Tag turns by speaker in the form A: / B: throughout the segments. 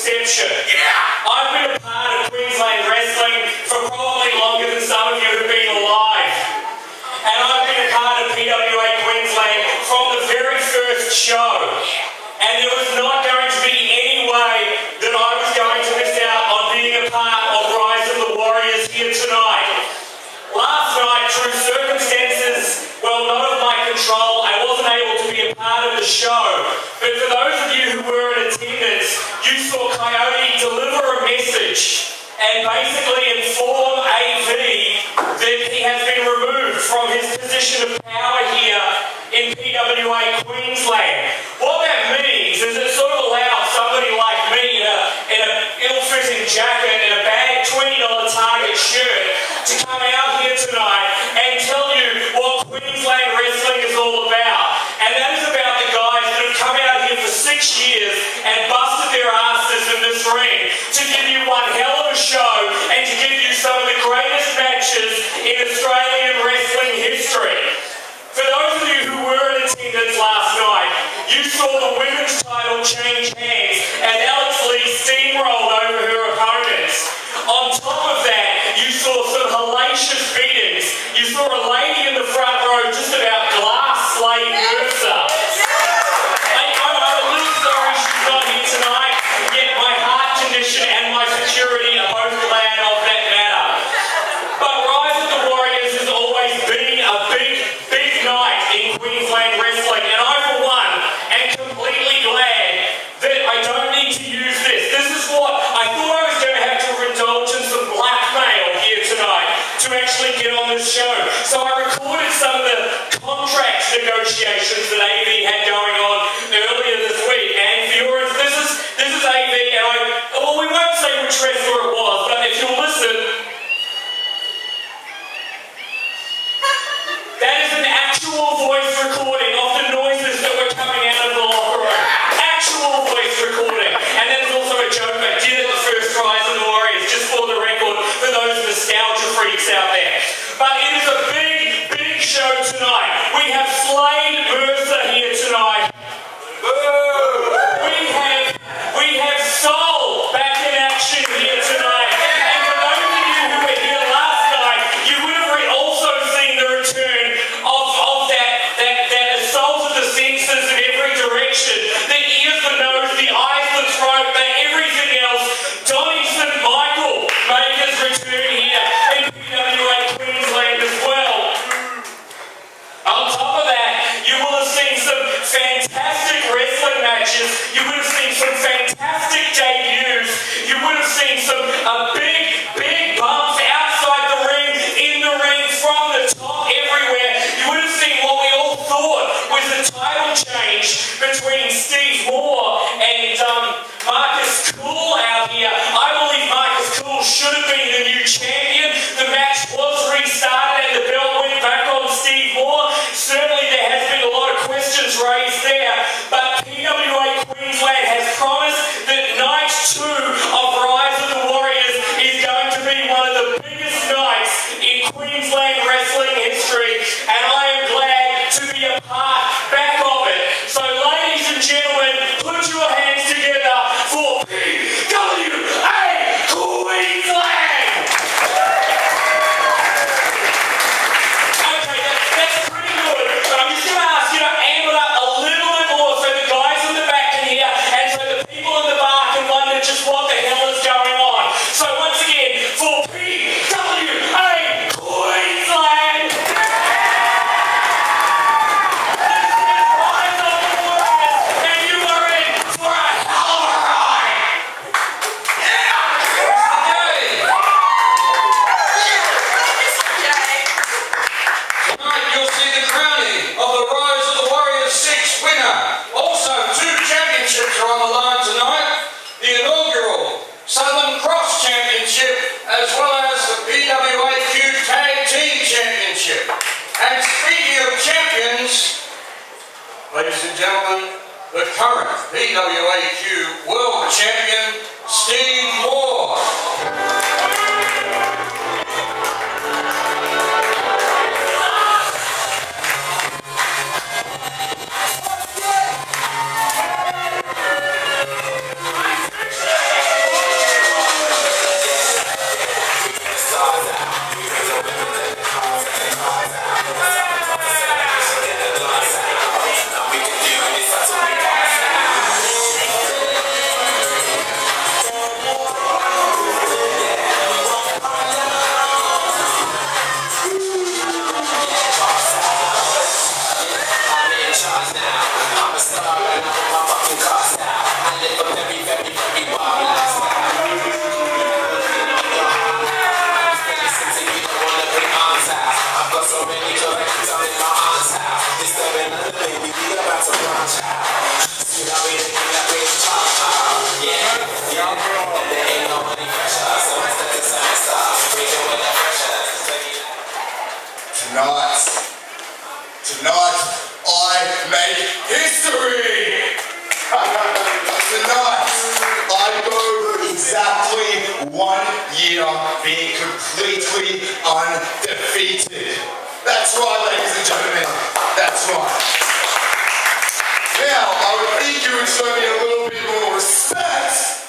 A: inception. Yeah! I've been a part of Queensland wrestling for probably longer than some of you have been alive. And I've been a part of PWA Queensland from the very first show. And there was not going to be any way that I was going to miss out on being a part of Rise of the Warriors here tonight. Last night, through circumstances, well, not of my control, I wasn't able to be a part of the show. But for those of you who were in attendance, you saw Coyote deliver a message and basically inform AV that he has been removed from his position of power here in PWA Queensland. What that means is it sort of allows somebody like me in a ill-fitting jacket and a bad $20 Target shirt to come out here tonight and tell you what Queensland wrestling is all about. And that is about the guys that have come out here for 6 years and busted their asses in this ring to give you one hell of a show and to give you some of the greatest matches in Australian wrestling history. For those of you who were in attendance last night, you saw the women's title change hands and Alex Lee steamrolled over her opponents. On top of that, you saw some hellacious beatings. You saw a lady in the front row just about glass slaying Mercer. I'm a little sorry she's not here tonight, yet my heart condition and my security are both glad of that matter. But Rise of the Warriors has always been a big night in Queensland wrestling, and I, for one, am completely glad that I don't need to use this. This is what I thought I was going to have to indulge in some blackmail here tonight to actually get on this show. So I recorded some of the contract negotiations that AV had going on earlier this week, and for your this is AV, and well, we won't say which wrestler it was, but if you'll listen, that is an actual voice recording of the noises that were coming out of the locker room. Actual voice recording. And then there's also a joke I did at the first Rise of the Warriors, just for the record, for those nostalgia freaks out there. But it is a big show tonight. We have Slade Mercer here tonight. We have Soul back in action here tonight. And for those of you who were here last night, you would have also seen the return of that assault of the senses in every direction. The ears, the nose, the eyes, the throat, everything else. Donnie St. Michael made his return here in PWA Queensland as well. On top of that, you will have seen some fantastic wrestling matches. You would have seen some fantastic debuts. You would have seen some big bumps outside the ring, in the ring, from the top, everywhere. You would have seen what we all thought was the title change between Steve Moore and Marcus Cool out here. I believe Marcus Cool should have been the new champion. The match was restarted and the belt went back on Steve Moore. Certainly there has been a lot of questions raised there, but PWA Queensland has promised that night 2 of Rise of the Warriors is going to be one of the biggest nights in Queensland wrestling history, and I am glad to be a part back of it. So
B: exactly 1 year being completely undefeated. That's right, ladies and gentlemen. That's right. Now, I would think you would show me a little bit more respect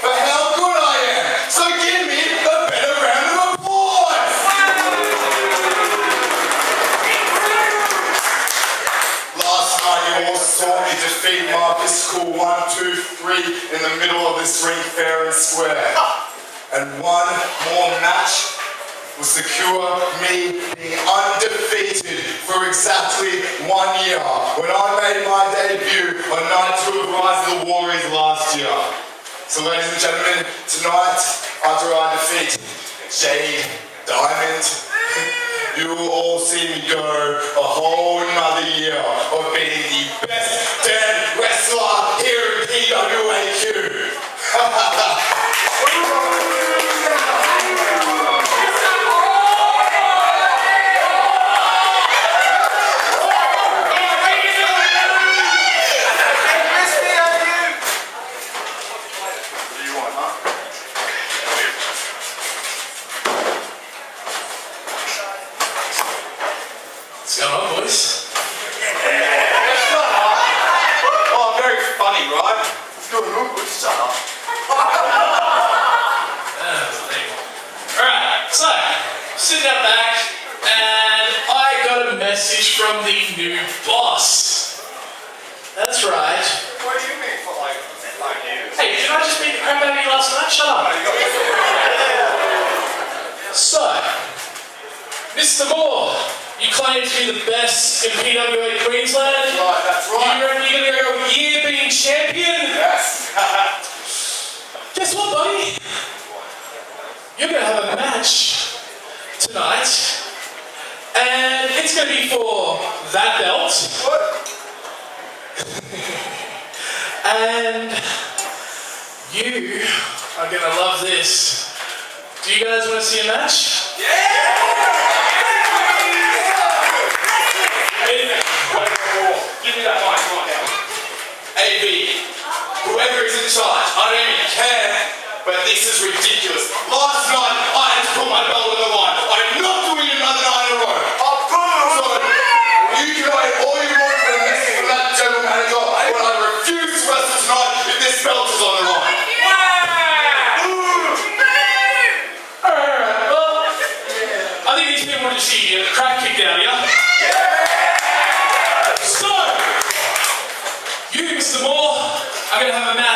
B: for how good I am. So give me a better round of applause. Last night you all saw me defeat my physical 1, 2, 3 in the middle of this ring fair and square. And one more match will secure me being undefeated for exactly 1 year when I made my debut on Night 2 of Rise of the Warriors last year. So ladies and gentlemen, tonight, after I defeat Jade, Diamond, you will all see me go a whole nother year of being the best damn wrestler here in PWAQ.
A: What's going on, boys?
B: Oh, very funny, right? It's doing a good stuff.
A: Alright, so, sitting out back, and I got a message from the new boss. That's right.
B: What do you mean for like years?
A: Hey, did I just beat the crap out of you last night? Shut up. So, Mr. Moore, you claim to be the best in PWA Queensland.
B: Right, that's right.
A: You reckon you're going to go a year being champion?
B: Yes.
A: Guess what, buddy? You're going to have a match tonight, and it's going to be for that belt.
B: What?
A: And you are going to love this. Do you guys want to see a match?
B: Yeah!
A: Give me that mic right now.
B: AB, whoever is in charge, I don't even care, but this is ridiculous. Last night, I had to put my belt on the line. I'm not doing another night in a row. So, you can wait all you want for the message from that general manager, but I refuse to wrestle tonight if this belt is on the line.
A: Alright, well, I think these people want to see you get a crap kicked out of you. So, you, Mr. Moore, are going to have a match